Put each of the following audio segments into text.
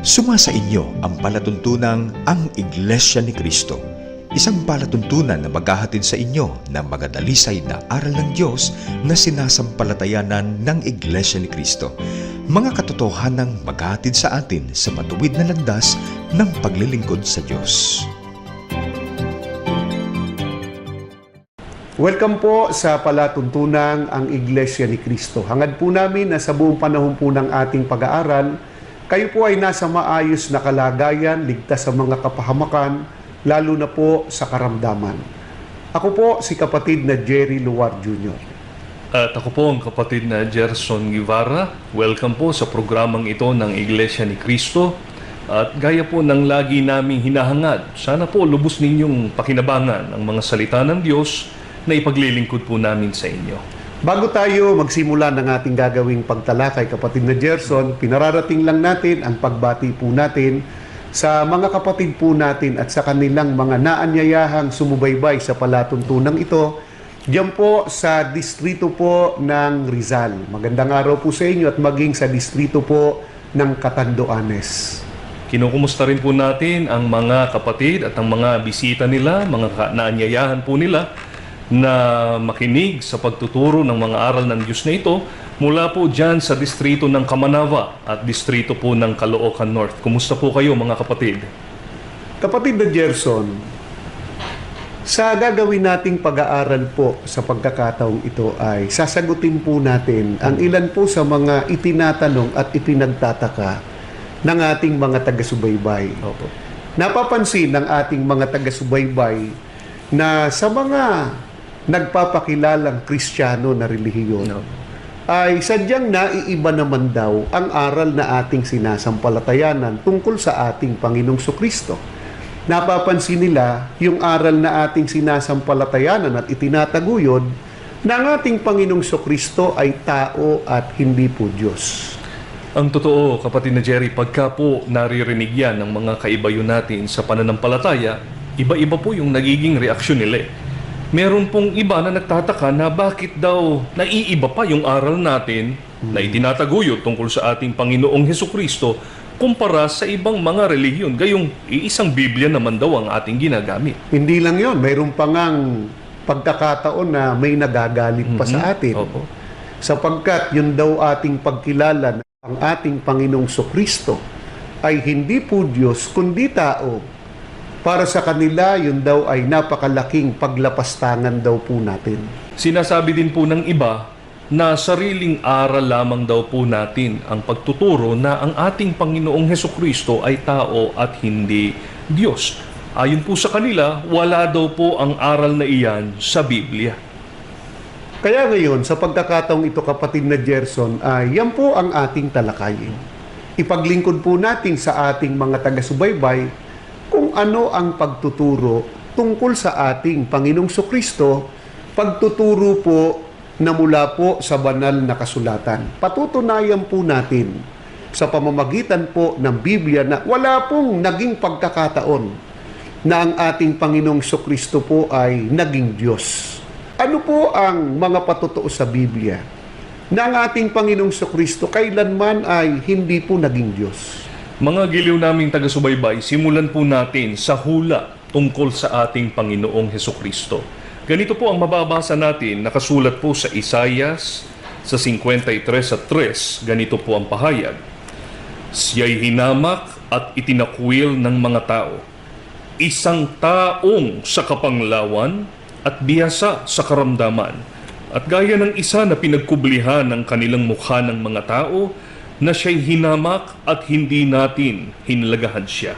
Sumasa inyo ang palatuntunang ang Iglesia ni Cristo, isang palatuntunan na maghahatid sa inyo ng magadalisay na aral ng Diyos na sinasampalatayanan ng Iglesia ni Cristo. Mga katotohanang maghahatid sa atin sa matuwid na landas ng paglilingkod sa Diyos. Welcome po sa palatuntunang ang Iglesia ni Cristo. Hangad po namin na sa buong panahon po ng ating pag-aaral, kayo po ay nasa maayos na kalagayan, ligtas sa mga kapahamakan, lalo na po sa karamdaman. Ako po si kapatid na Jerry Luar Jr. At ako po ang kapatid na Gerson Guevara. Welcome po sa programang ito ng Iglesia ni Cristo. At gaya po ng lagi naming hinahangad, sana po lubos ninyong pakinabangan ang mga salita ng Diyos na ipaglilingkod po namin sa inyo. Bago tayo magsimula ng ating gagawing pagtalakay, kapatid na Gerson, pinararating lang natin ang pagbati po natin sa mga kapatid po natin at sa kanilang mga naanyayahang sumubaybay sa palatuntunang ito, diyan po sa distrito po ng Rizal. Magandang araw po sa inyo at maging sa distrito po ng Catanduanes. Kinukumusta rin po natin ang mga kapatid at ang mga bisita nila, mga naanyayahan po nila na makinig sa pagtuturo ng mga aral ng Diyos na ito mula po dyan sa distrito ng Kamanava at distrito po ng Caloocan North. Kumusta po kayo mga kapatid? Kapatid na Gerson, sa gagawin nating pag-aaral po sa pagkakataong ito ay sasagutin po natin ang ilan po sa mga itinatanong at ipinagtataka ng ating mga taga-subaybay. Opo. Napapansin ng ating mga taga-subaybay na sa mga nagpapakilalang Kristiyano na relihiyon ay sadyang naiiba naman daw ang aral na ating sinasampalatayanan tungkol sa ating Panginoong Kristo. Napapansin nila yung aral na ating sinasampalatayanan at itinataguyod na ang ating Panginoong Kristo ay tao at hindi po Diyos. Ang totoo, kapatid na Jerry, pagka po naririnig yan ng mga kaibayo natin sa pananampalataya, iba-iba po yung nagiging reaksyon nila. Meron pong iba na nagtataka na bakit daw naiiba pa yung aral natin na itinataguyod tungkol sa ating Panginoong Hesukristo kumpara sa ibang mga relihiyon. Gayong iisang Biblia naman daw ang ating ginagamit. Hindi lang yon, mayroon pa ngang pagkakataon na may nagagalit pa sa atin. Opo. Sapagkat yun daw ating pagkilala na ang ating Panginoong Kristo ay hindi po Diyos kundi tao. Para sa kanila, yun daw ay napakalaking paglapastangan daw po natin. Sinasabi din po ng iba na sariling aral lamang daw po natin ang pagtuturo na ang ating Panginoong Hesukristo ay tao at hindi Diyos. Ayon po sa kanila, wala daw po ang aral na iyan sa Biblia. Kaya ngayon, sa pagkakataong ito, kapatid na Gerson, ay yan po ang ating talakayin. Ipaglingkod po natin sa ating mga taga-subaybay kung ano ang pagtuturo tungkol sa ating Panginoong Kristo, pagtuturo po na mula po sa banal na kasulatan. Patutunayan po natin sa pamamagitan po ng Biblia na wala pong naging pagkakataon na ang ating Panginoong Kristo po ay naging Diyos. Ano po ang mga patutuo sa Biblia na ang ating Panginoong Kristo kailanman ay hindi po naging Diyos? Mga giliw naming taga-subaybay, simulan po natin sa hula tungkol sa ating Panginoong Hesukristo. Ganito po ang mababasa natin, nakasulat po sa Isaias sa 53:3, ganito po ang pahayag. Siya'y hinamak at itinakwil ng mga tao, isang taong sa kapanglawan at biyasa sa karamdaman, at gaya ng isa na pinagkublihan ng kanilang mukha ng mga tao, na siya'y hinamak at hindi natin hinalagahan siya.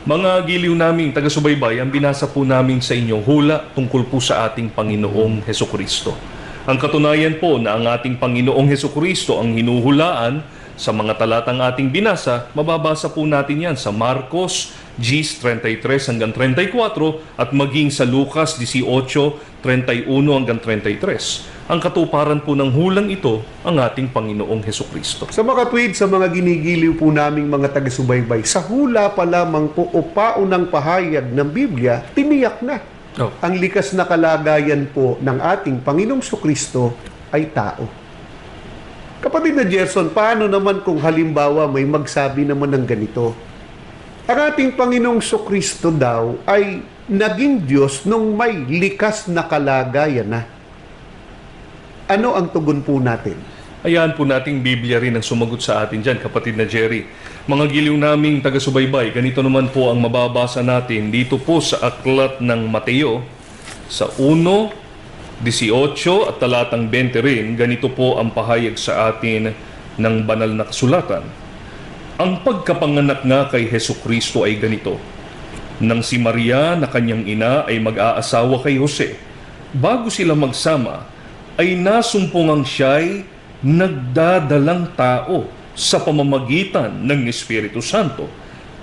Mga giliw naming taga-subaybay, ang binasa po namin sa inyo hula tungkol po sa ating Panginoong Hesukristo. Ang katunayan po na ang ating Panginoong Hesukristo ang hinuhulaan sa mga talatang ating binasa, mababasa po natin yan sa Marcos 10:33 hanggang 34 at maging sa Lucas 18:31 hanggang 33. Ang katuparan po ng hulang ito ang ating Panginoong Hesukristo. Sa makatwid sa mga ginigiliw po naming mga taga-subaybay, sa hula pa lamang po o paunang pahayag ng Biblia, tiniyak na. Ang likas na kalagayan po ng ating Panginoong Kristo ay tao. Kapatid na Gerson, paano naman kung halimbawa may magsabi naman ng ganito? Ang ating Panginoong Kristo daw ay naging Diyos nung may likas na kalagayan na. Ano ang tugon po natin? Ayan po nating Biblia rin ang sumagot sa atin dyan, kapatid na Jerry. Mga giliw naming taga-subaybay, ganito naman po ang mababasa natin dito po sa aklat ng Mateo, sa 1:18 at talatang 20 rin, ganito po ang pahayag sa atin ng banal na kasulatan. Ang pagkapanganak nga kay Hesukristo ay ganito. Nang si Maria na kanyang ina ay mag-aasawa kay Jose, bago sila magsama, ay nasumpungang siya'y nagdadalang tao sa pamamagitan ng Espiritu Santo.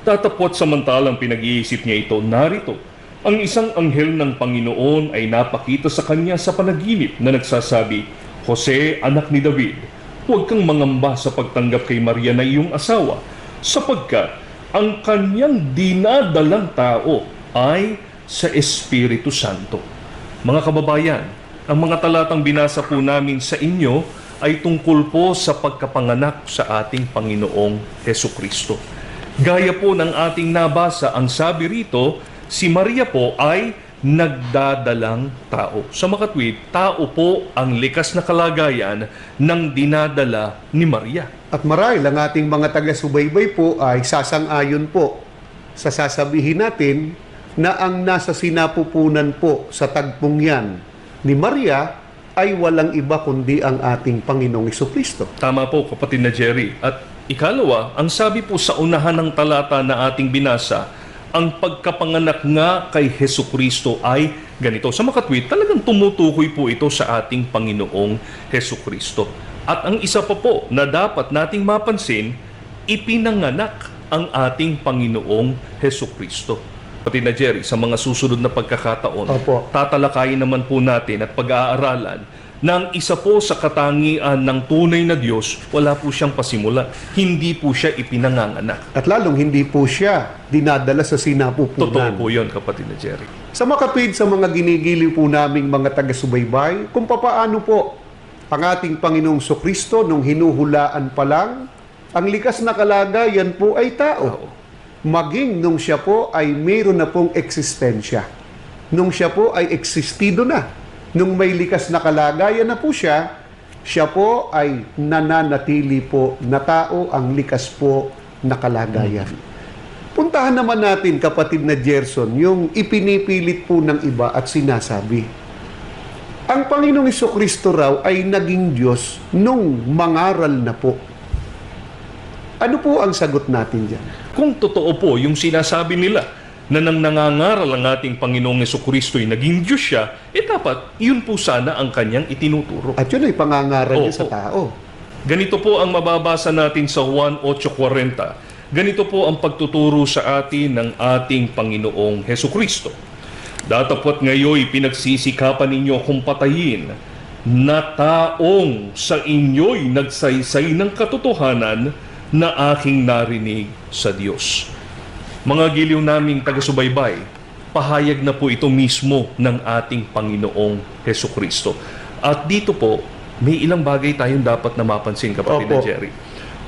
Tatapot samantalang pinag-iisip niya ito, narito, ang isang anghel ng Panginoon ay napakita sa kanya sa panaginip na nagsasabi, Jose, anak ni David, huwag kang mangamba sa pagtanggap kay Maria na iyong asawa, sapagkat ang kanyang dinadalang tao ay sa Espiritu Santo. Mga kababayan, ang mga talatang binasa po namin sa inyo ay tungkol po sa pagkapanganak sa ating Panginoong Hesukristo. Gaya po ng ating nabasa, ang sabi rito, si Maria po ay nagdadalang tao. Sa makatwid, tao po ang likas na kalagayan ng dinadala ni Maria. At marahil ang ating mga taga-subaybay po ay sasang-ayon po sa sasabihin natin na ang nasa sinapupunan po sa tagpong yan ni Maria ay walang iba kundi ang ating Panginoong Jesucristo. Tama po, kapatid na Jerry. At ikalawa, ang sabi po sa unahan ng talata na ating binasa, ang pagkapanganak nga kay Hesukristo ay ganito. Sa makatwid, talagang tumutukoy po ito sa ating Panginoong Hesukristo. At ang isa pa po na dapat nating mapansin, ipinanganak ang ating Panginoong Hesukristo. Pati na Jerry, sa mga susunod na pagkakataon, Opo. tatalakayin naman po natin at pag-aaralan na ang isa po sa katangian ng tunay na Diyos, wala po siyang pasimula. Hindi po siya ipinanganganak. At lalong hindi po siya dinadala sa sinapupunan. Totoo po yun, kapatid na Jerry. Sa makatwid sa mga ginigiliw po naming mga taga-subaybay, kung papaano po ang ating Panginoong Kristo nung hinuhulaan pa lang, ang likas na kalagayan po ay tao. Maging nung siya po ay mayroon na pong eksistensya. Nung siya po ay existido na. Nung may likas na kalagayan na po siya po ay nananatili po na tao ang likas po na kalagayan. Puntahan naman natin, kapatid na Gerson, yung ipinipilit po ng iba at sinasabi. Ang Panginoong Jesucristo raw ay naging Diyos nung mangaral na po. Ano po ang sagot natin dyan? Kung totoo po yung sinasabi nila na nang nangangaral ang ating Panginoong Jesucristo ay naging Diyos siya, dapat yun po sana ang kanyang itinuturo. At yun ay pangangaral niya sa Opo. tao. Ganito po ang mababasa natin sa Juan 8:40. Ganito po ang pagtuturo sa atin ng ating Panginoong Hesukristo. Datapwat ngayoy pinagsisikapan ninyo akong patayin na taong sa inyo'y nagsaysay ng katotohanan na aking narinig sa Diyos. Mga giliw naming taga-subaybay, pahayag na po ito mismo ng ating Panginoong Hesukristo. At dito po, may ilang bagay tayong dapat na mapansin, kapatid na Opo. Jerry.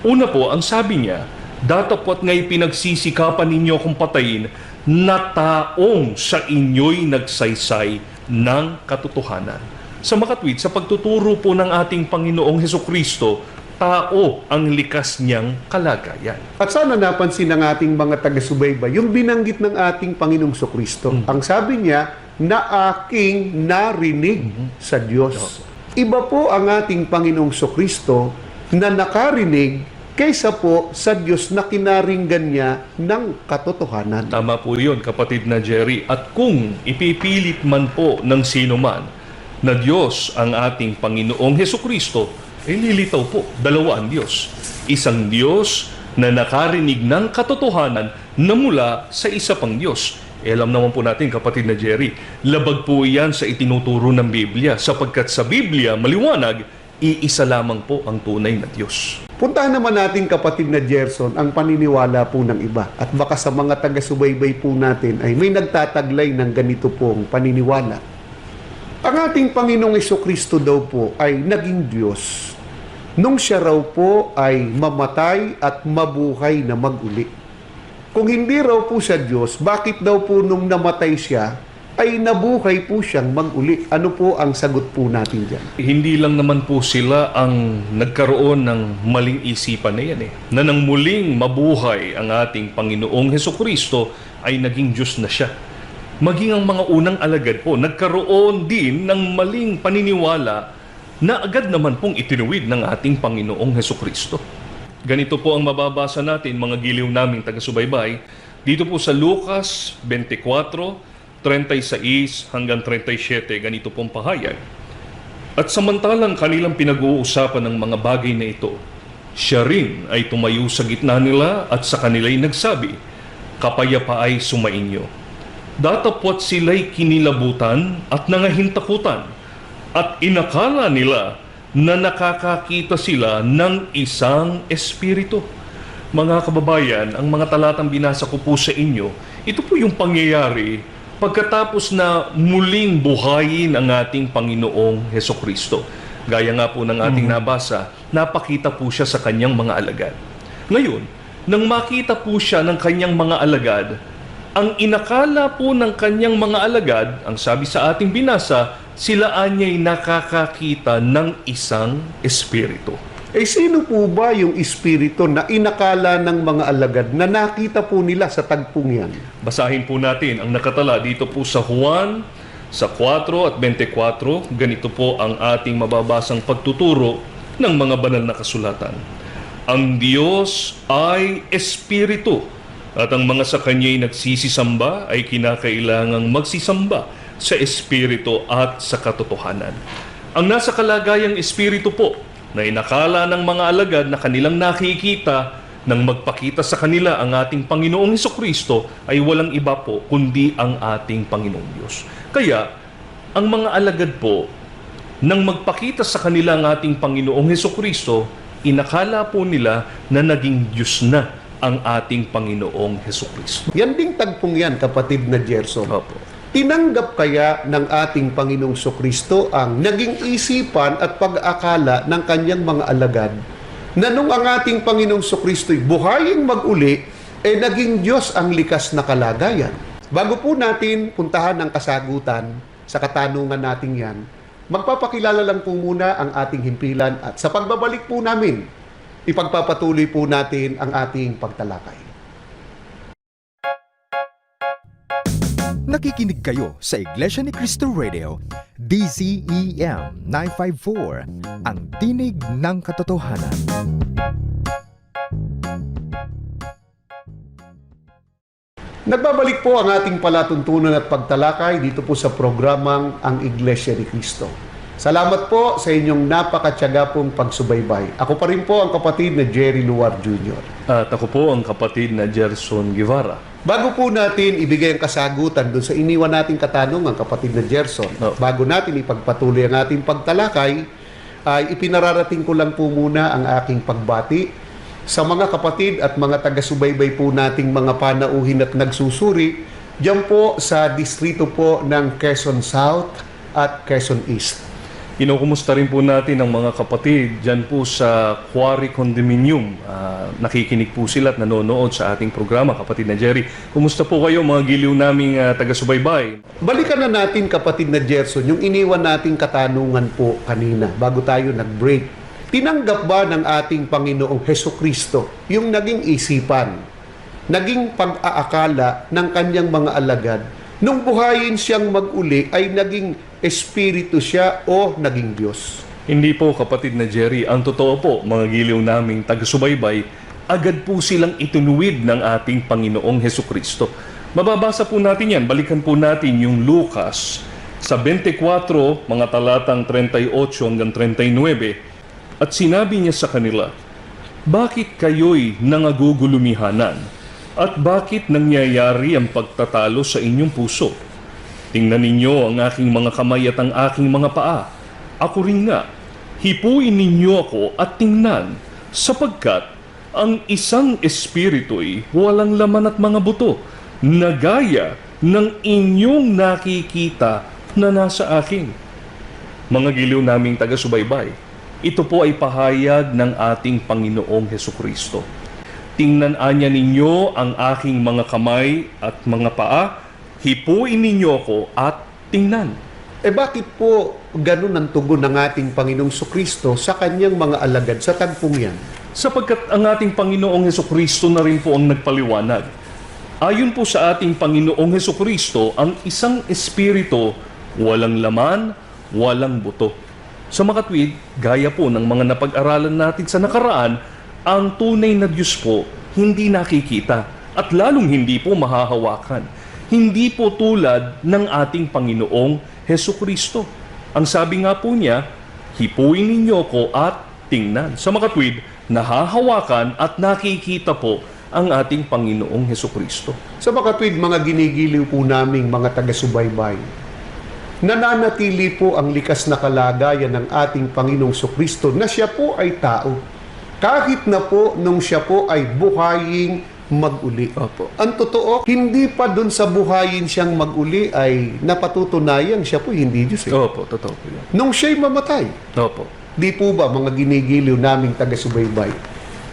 Una po, ang sabi niya, datapwat nga'y pinagsisikapan ninyo akong patayin na taong sa inyo'y nagsaysay ng katotohanan. Sa makatwid, sa pagtuturo po ng ating Panginoong Hesukristo, tao ang likas niyang kalagayan. At sana napansin ng ating mga taga-subaybay, yung binanggit ng ating Panginoong Kristo. Ang sabi niya, na aking narinig sa Diyos. Iba po ang ating Panginoong Kristo na nakarinig kaysa po sa Diyos na kinaringgan niya ng katotohanan. Tama po yun, kapatid na Jerry. At kung ipipilit man po ng sino man na Diyos ang ating Panginoong Hesukristo, lilitaw po, dalawa ang Diyos. Isang Diyos na nakarinig ng katotohanan na mula sa isa pang Diyos. Alam naman po natin, kapatid na Jerry, labag po iyan sa itinuturo ng Biblia, sapagkat sa Biblia, maliwanag, iisa lamang po ang tunay na Diyos. Puntahan naman natin, kapatid na Gerson, ang paniniwala po ng iba. At baka sa mga taga-subaybay po natin ay may nagtataglay ng ganito pong paniniwala. Ang ating Panginoong Jesucristo daw po ay naging Diyos nung siya raw po ay mamatay at mabuhay na mag-uli. Kung hindi raw po siya Diyos, bakit daw po nung namatay siya, ay nabuhay po siyang mag-uli? Ano po ang sagot po natin dyan? Hindi lang naman po sila ang nagkaroon ng maling isipan na yan na nang muling mabuhay ang ating Panginoong Hesukristo ay naging Diyos na siya. Maging ang mga unang alagad po, nagkaroon din ng maling paniniwala na agad naman pong itinuwid ng ating Panginoong Hesukristo. Ganito po ang mababasa natin, mga giliw naming taga-subaybay, dito po sa Lucas 24:36 hanggang 37, ganito pong pahayag. At samantalang kanilang pinag-uusapan ng mga bagay na ito, siya rin ay tumayo sa gitna nila at sa kanila'y nagsabi, "Kapayapa ay sumainyo." Datapwat sila'y kinilabutan at nangahintakutan at inakala nila na nakakakita sila ng isang espiritu. Mga kababayan, ang mga talatang binasa ko po sa inyo, ito po yung pangyayari pagkatapos na muling buhayin ang ating Panginoong Hesukristo. Gaya nga po ng ating nabasa, napakita po siya sa kanyang mga alagad. Ngayon, nang makita po siya ng kanyang mga alagad, ang inakala po ng kanyang mga alagad, ang sabi sa ating binasa, sila anya'y nakakakita ng isang espiritu. Sino po ba yung espiritu na inakala ng mga alagad na nakita po nila sa tagpong yan? Basahin po natin ang nakatala dito po sa Juan, sa 4 at 24. Ganito po ang ating mababasang pagtuturo ng mga banal na kasulatan. Ang Diyos ay espiritu, at ang mga sa Kanya'y nagsisisamba ay kinakailangang magsisamba sa espiritu at sa katotohanan. Ang nasa kalagayang espiritu po na inakala ng mga alagad na kanilang nakikita nang magpakita sa kanila ang ating Panginoong Hesukristo ay walang iba po kundi ang ating Panginoong Diyos. Kaya, ang mga alagad po nang magpakita sa kanila ang ating Panginoong Hesukristo, inakala po nila na naging Diyos na ang ating Panginoong Hesukristo. Yan ding tagpong yan, kapatid na Gerson. Opo. Tinanggap kaya ng ating Panginoong Kristo ang naging isipan at pag-akala ng kanyang mga alagad na nung ang ating Panginoong Kristo'y buhaying mag-uli, naging Diyos ang likas na kalagayan. Bago po natin puntahan ang kasagutan sa katanungan natin yan, magpapakilala lang po muna ang ating himpilan at sa pagbabalik po namin, ipagpapatuloy po natin ang ating pagtalakay. Nakikinig kayo sa Iglesia ni Cristo Radio, DZEM 954, ang tinig ng katotohanan. Nagbabalik po ang ating palatuntunan at pagtalakay dito po sa programang Ang Iglesia ni Cristo. Salamat po sa inyong napakatyaga pong pagsubaybay. Ako pa rin po ang kapatid na Jerry Luar Jr. At ako po ang kapatid na Gerson Guevara. Bago po natin ibigay ang kasagutan doon sa iniwan nating katanungan, kapatid na Gerson, bago natin ipagpatuloy ang ating pagtalakay, ay ipinararating ko lang po muna ang aking pagbati sa mga kapatid at mga taga-subaybay po nating mga panauhin at nagsusuri diyan po sa distrito po ng Quezon South at Quezon East. Kinukumusta rin po natin ang mga kapatid dyan po sa Quarry Condominium. Nakikinig po sila at nanonood sa ating programa, kapatid na Jerry. Kumusta po kayo mga giliw naming taga-subaybay? Balikan na natin, kapatid na Gerson, yung iniwan nating katanungan po kanina bago tayo nag-break. Tinanggap ba ng ating Panginoong Hesukristo yung naging isipan, naging pag-aakala ng kanyang mga alagad? Nung buhayin siyang mag-uli ay naging espiritu siya o naging Diyos? Hindi po, kapatid na Jerry. Ang totoo po, mga giliw naming taga-subaybay, agad po silang itunuwid ng ating Panginoong Hesukristo. Mababasa po natin yan. Balikan po natin yung Lucas sa 24, mga talatang 38 hanggang 39. At sinabi niya sa kanila, "Bakit kayo'y nangagugulumihanan? At bakit nangyayari ang pagtatalo sa inyong puso? Tingnan ninyo ang aking mga kamay at ang aking mga paa. Ako rin nga, hipuin ninyo ako at tingnan, sapagkat ang isang espiritu'y walang laman at mga buto, na gaya ng inyong nakikita na nasa akin." Mga giliw naming taga-subaybay, Ito po ay pahayag ng ating Panginoong Hesukristo. Tingnan anya ninyo ang aking mga kamay at mga paa, hipuin ninyo ko at tingnan. Bakit po ganun ang tugon ng ating Panginoong Kristo sa kanyang mga alagad sa tagpong yan? Sapagkat ang ating Panginoong Hesukristo na rin po ang nagpaliwanag. Ayon po sa ating Panginoong Hesukristo, ang isang espiritu walang laman, walang buto. Sa makatwid, gaya po ng mga napag-aralan natin sa nakaraan, ang tunay na Diyos po hindi nakikita at lalong hindi po mahahawakan. Hindi po tulad ng ating Panginoong Hesukristo. Ang sabi nga po niya, hipuin ninyo ko at tingnan. Sa makatwid, nahahawakan at nakikita po ang ating Panginoong Hesukristo. Sa makatwid, mga ginigiliw po naming mga taga-subaybay, nananatili po ang likas na kalagayan ng ating Panginoong Kristo na siya po ay tao. Kahit na po nung siya po ay buhaying mag-uli. Opo. Ang totoo, hindi pa dun sa buhayin siyang mag-uli ay napatutunayan siya po hindi Diyos. Opo, totoo po yan. Nung siya'y mamatay, Opo. di po ba mga ginigiliw naming taga-subaybay?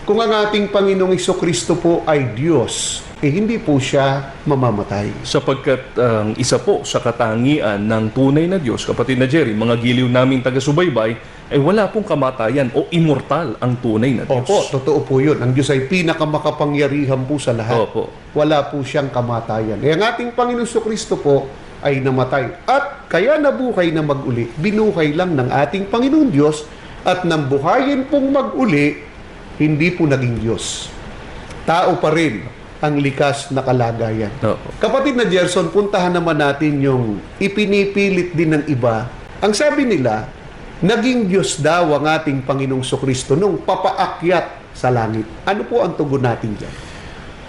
Kung ang ating Panginoong Kristo po ay Diyos, hindi po siya mamamatay. Sapagkat ang isa po sa katangian ng tunay na Diyos, kapatid na Jerry, mga giliw naming taga-subaybay, ay wala pong kamatayan o immortal ang tunay na Diyos. Opo, totoo po yun. Ang Diyos ay pinakamakapangyarihan po sa lahat. Opo. Wala po siyang kamatayan. Ang ating Panginoong Kristo po ay namatay. At kaya nabuhay na mag-uli, binuhay lang ng ating Panginoon Diyos at nang buhayin pong mag-uli, hindi po naging Diyos. Tao pa rin ang likas na kalagayan. Opo. Kapatid na Gerson, puntahan naman natin yung ipinipilit din ng iba. Ang sabi nila, naging Diyos daw ang ating Panginoong Kristo nung papaakyat sa langit. Ano po ang tugon natin dyan?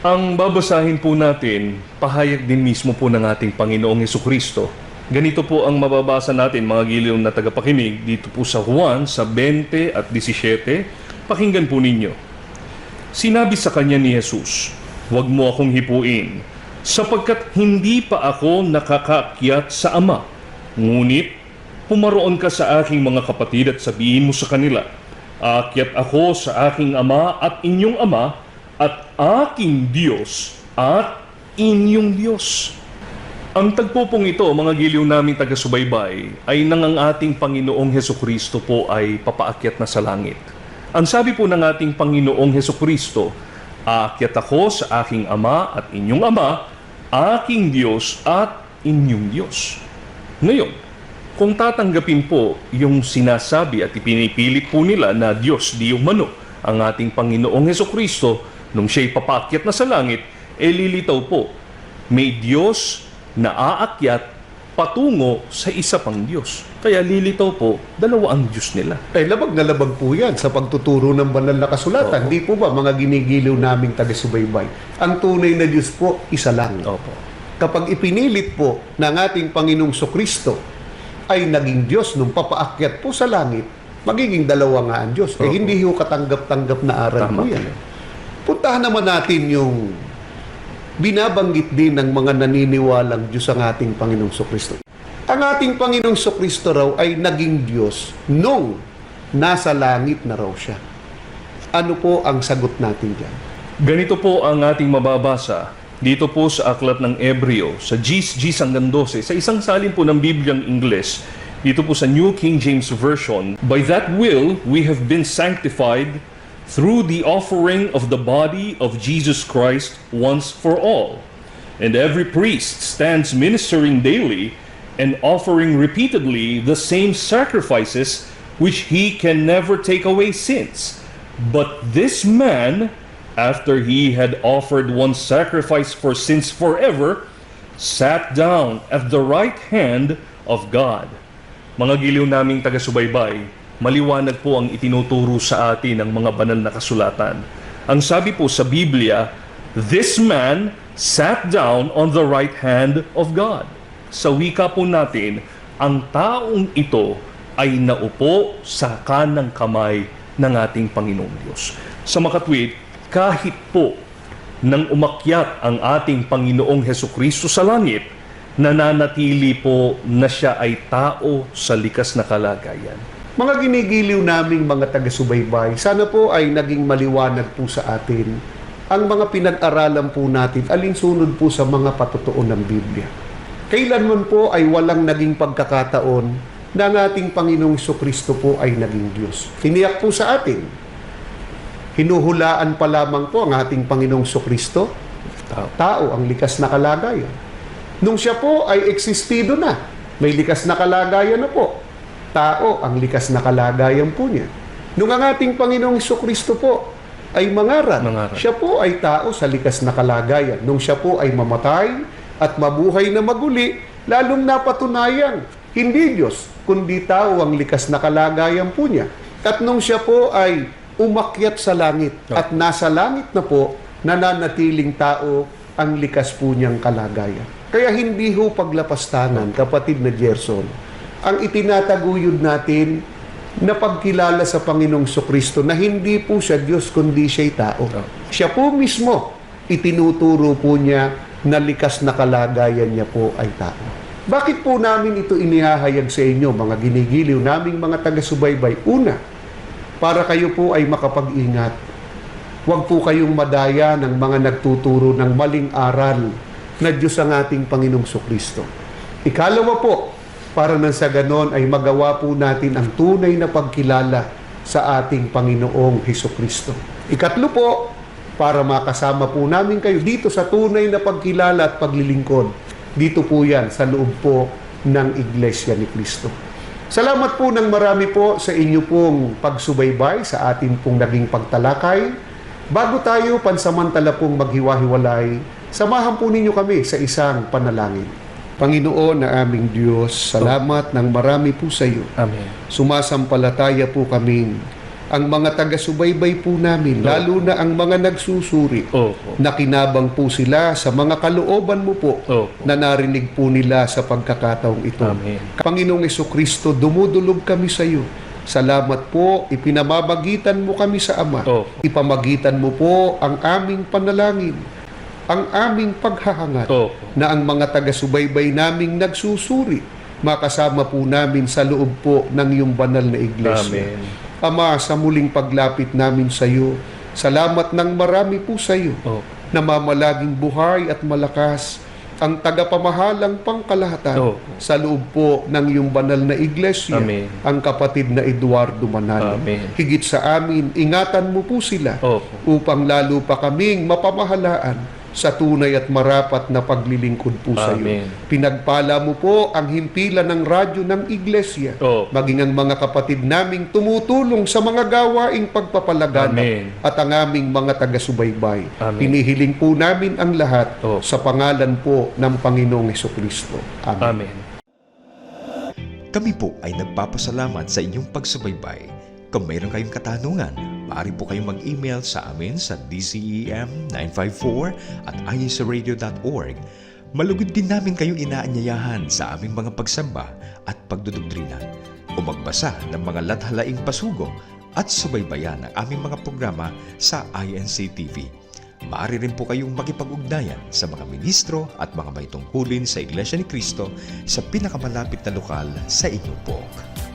Ang babasahin po natin, pahayag din mismo po ng ating Panginoong Hesukristo. Ganito po ang mababasa natin, mga giliw na tagapakinig, dito po sa Juan, sa 20 at 17. Pakinggan po ninyo. Sinabi sa kanya ni Jesus, "Huwag mo akong hipuin, sapagkat hindi pa ako nakakaakyat sa Ama. Ngunit, pumaroon ka sa aking mga kapatid at sabihin mo sa kanila, aakyat ako sa aking Ama at inyong Ama, at aking Diyos at inyong Diyos." Ang tagpo pong ito, mga giliw naming taga-subaybay, ay nang ang ating Panginoong Hesukristo po ay papaakyat na sa langit. Ang sabi po ng ating Panginoong Hesukristo, aakyat ako sa aking Ama at inyong Ama, aking Diyos at inyong Diyos. Ngayon, kung tatanggapin po yung sinasabi at ipinipilit po nila na Diyos di umano ang ating Panginoong Hesukristo nung siya'y papaakyat na sa langit, lilitaw po, may Diyos na aakyat patungo sa isa pang Diyos. Kaya lilitaw po, dalawa ang Diyos nila. Labag na labag po yan sa pagtuturo ng banal na kasulatan. Opo. Di po ba mga ginigiliw naming taga-subaybay? Ang tunay na Diyos po, isa lang. Opo. Kapag ipinilit po ng ating Panginoong Kristo ay naging Diyos nung papaakyat po sa langit, magiging dalawa nga ang Diyos. Opo. Hindi ho katanggap-tanggap na aral Tama po yan. Puntahan naman natin yung binabanggit din ng mga naniniwalang Diyos ang ating Panginoong Kristo. Ang ating Panginoong Kristo raw ay naging Diyos nung nasa langit na raw siya. Ano po ang sagot natin dyan? Ganito po ang ating mababasa dito po sa aklat ng Ebreo, sa Gs 12, sa isang salin po ng Bibliang Ingles, dito po sa New King James Version, "By that will we have been sanctified through the offering of the body of Jesus Christ once for all. And every priest stands ministering daily and offering repeatedly the same sacrifices which he can never take away sins. But this man, after he had offered one sacrifice for sins forever, sat down at the right hand of God." Mga giliw naming taga-subaybay, maliwanag po ang itinuturo sa atin ng mga banal na kasulatan. Ang sabi po sa Biblia, "This man sat down on the right hand of God." Sa wika po natin, ang taong ito ay naupo sa kanang kamay ng ating Panginoong Diyos. Sa makatwid, kahit po nang umakyat ang ating Panginoong Hesukristo sa langit, nananatili po na siya ay tao sa likas na kalagayan. Mga ginigiliw naming mga taga-subaybay, sana po ay naging maliwanag po sa atin ang mga pinag-aralan po natin alinsunod po sa mga patutuon ng Biblia. Kailanman po ay walang naging pagkakataon na ang ating Panginoong Jesucristo po ay naging Diyos. Tiniyak po sa atin, hinuhulaan pa lamang po ang ating Panginoong Jesucristo, tao ang likas na kalagayan. Nung siya po ay existido na, may likas na kalagayan na po, tao ang likas na kalagayan po niya. Nung ang ating Panginoong Jesucristo po ay mangaral, siya po ay tao sa likas na kalagayan. Nung siya po ay mamatay at mabuhay na maguli, lalong napatunayang hindi Diyos, kundi tao ang likas na kalagayan po niya. At nung siya po ay umakyat sa langit at nasa langit na po, nananatiling tao ang likas po niyang kalagayan. Kaya hindi ho paglapastangan, kapatid na Gerson, ang itinataguyod natin na pagkilala sa Panginoong Jesucristo na hindi po siya Diyos kundi siya'y tao. Siya po mismo itinuturo po niya na likas na kalagayan niya po ay tao. Bakit po namin ito inihahayag sa inyo, mga ginigiliw naming mga taga-subaybay? Una, para kayo po ay makapag-ingat. Huwag po kayong madaya ng mga nagtuturo ng maling aral na Diyos ang ating Panginoong Jesucristo. Ikalawa po, para nang sa ganon ay magawa po natin ang tunay na pagkilala sa ating Panginoong Hesukristo. Ikatlo po, para makasama po namin kayo dito sa tunay na pagkilala at paglilingkod. Dito po yan sa loob po ng Iglesia ni Cristo. Salamat po ng marami po sa inyo pong pagsubaybay sa atin pong naging pagtalakay. Bago tayo pansamantala pong maghiwa-hiwalay, samahan po ninyo kami sa isang panalangin. Panginoon na aming Diyos, salamat ng marami po sa iyo. Amen. Sumasampalataya po kami, ang mga taga-subaybay po namin, lalo na ang mga nagsusuri, nakinabang po sila sa mga kalooban mo po, na narinig po nila sa pagkakataong ito. Amen. Panginoong Jesucristo, dumudulog kami sa iyo. Salamat po, ipinamamagitan mo kami sa Ama. Ipamagitan mo po ang aming panalangin, ang aming paghahangad na ang mga taga-subaybay naming nagsusuri, makasama po namin sa loob po ng iyong banal na iglesia. Amen. Ama, sa muling paglapit namin sa iyo, salamat ng marami po sa iyo, na mamalaging buhay at malakas ang tagapamahalang pangkalahatan sa loob po ng iyong banal na iglesia, Amen. ang kapatid na Eduardo Manalo. Amen. Higit sa amin, ingatan mo po sila upang lalo pa kaming mapamahalaan sa tunay at marapat na paglilingkod po sa iyo. Pinagpala mo po ang himpilan ng radyo ng iglesia, maging ang mga kapatid naming tumutulong sa mga gawaing pagpapalaganap at ang aming mga taga-subaybay. Pinihiling po namin ang lahat sa pangalan po ng Panginoong Hesukristo. Amen. Kami po ay nagpapasalamat sa inyong pagsubaybay. Kung mayroon kayong katanungan, maaari po kayong mag-email sa amin sa dcem954@isaradio.org. Malugod din namin kayong inaanyayahan sa aming mga pagsamba at pagdudoktrina o magbasa ng mga lathalaing pasugo at subaybayan ang aming mga programa sa INC TV. Maaari rin po kayong makipag-ugnayan sa mga ministro at mga may tungkulin sa Iglesia ni Cristo sa pinakamalapit na lokal sa inyong POC.